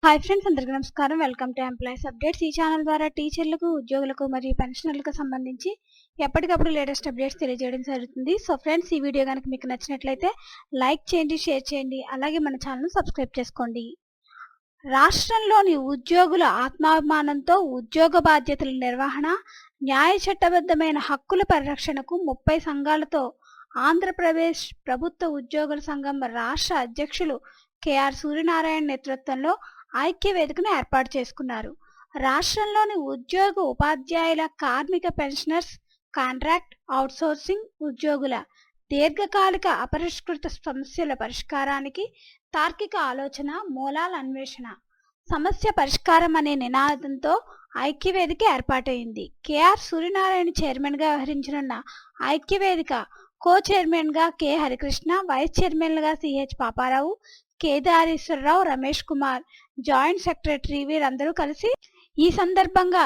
Hi friends, అందరికీ నమస్కారం. Welcome to employees updates. ఈ ఛానల్ ద్వారా టీచర్లకు, ఉద్యోగులకు మరియు పెన్షనర్లకు సంబంధించి ఎప్పటికప్పుడు లేటెస్ట్ అప్డేట్స్ తెలియజేయడం జరుగుతుంది. సో ఫ్రెండ్స్, ఈ వీడియో కనుక మీకు నచ్చినట్లయితే లైక్ చేయండి, షేర్ చేయండి, అలాగే మన ఛానల్ను సబ్స్క్రైబ్ చేసుకోండి. రాష్ట్రంలోని ఉద్యోగుల ఆత్మాభిమానంతో ఉద్యోగ బాధ్యతల నిర్వహణ, న్యాయ చట్టబద్ధమైన హక్కుల పరిరక్షణకు 30 సంఘాలతో ఆంధ్రప్రదేశ్ ప్రభుత్వ ఉద్యోగుల సంఘం రాష్ట్ర అధ్యక్షులు కెఆర్ సూర్యనారాయణ నేతృత్వంలో ఐక్య వేదికను ఏర్పాటు చేసుకున్నారు. రాష్ట్రంలోని ఉద్యోగ, ఉపాధ్యాయుల, కార్మిక, పెన్షనర్స్, కాంట్రాక్ట్, అవుట్సోర్సింగ్ ఉద్యోగుల దీర్ఘకాలిక అపరిష్కృత సమస్యల పరిష్కారానికి తార్కిక ఆలోచన, మూలాల అన్వేషణ, సమస్య పరిష్కారం అనే నినాదంతో ఐక్యవేదిక ఏర్పాటైంది. కెఆర్ సూర్యనారాయణ చైర్మన్గా వ్యవహరించనున్న ఐక్యవేదిక కో చైర్మన్గా కె హరికృష్ణ, వైస్ చైర్మన్లుగా CH Paparao, Kedareswararao, Ramesh Kumar, joint secretary వీరందరూ కలిసి ఈ సందర్భంగా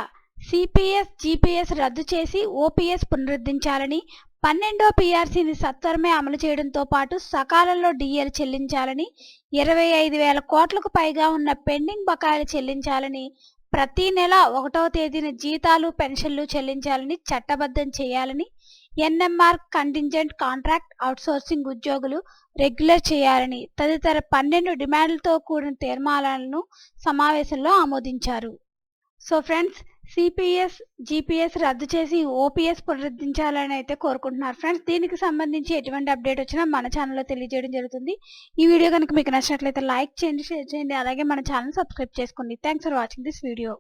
సిపిఎస్, జిపిఎస్ రద్దు చేసి ఓపీఎస్ పునరుద్ధరించాలని, 12వ పిఆర్సీని సత్వరమే అమలు చేయడంతో పాటు సకాలంలో డిఏలు చెల్లించాలని, 25,000 కోట్లకు పైగా ఉన్న పెండింగ్ బకాయిలు చెల్లించాలని, ప్రతి నెల 1వ తేదీన జీతాలు, పెన్షన్లు చెల్లించాలని చట్టబద్ధం చేయాలని, ఎన్ఎంఆర్, కంటింజెంట్, కాంట్రాక్ట్, అవుట్సోర్సింగ్ ఉద్యోగులు రెగ్యులర్ చేయాలని తదితర 12 డిమాండ్లతో కూడిన తీర్మానాలను సమావేశంలో ఆమోదించారు. సో ఫ్రెండ్స్, సిపిఎస్, జిపిఎస్ రద్దు చేసి ఓపీఎస్ పునరుద్ధరించాలని అయితే కోరుకుంటున్నారు. ఫ్రెండ్స్, దీనికి సంబంధించి ఎటువంటి అప్డేట్ వచ్చినా మన ఛానల్లో తెలియజేయడం జరుగుతుంది. ఈ వీడియో కనుక మీకు నచ్చినట్లయితే లైక్ చేయండి, షేర్ చేయండి, అలాగే మన ఛానల్ సబ్స్క్రైబ్ చేసుకోండి. Thanks for watching this video.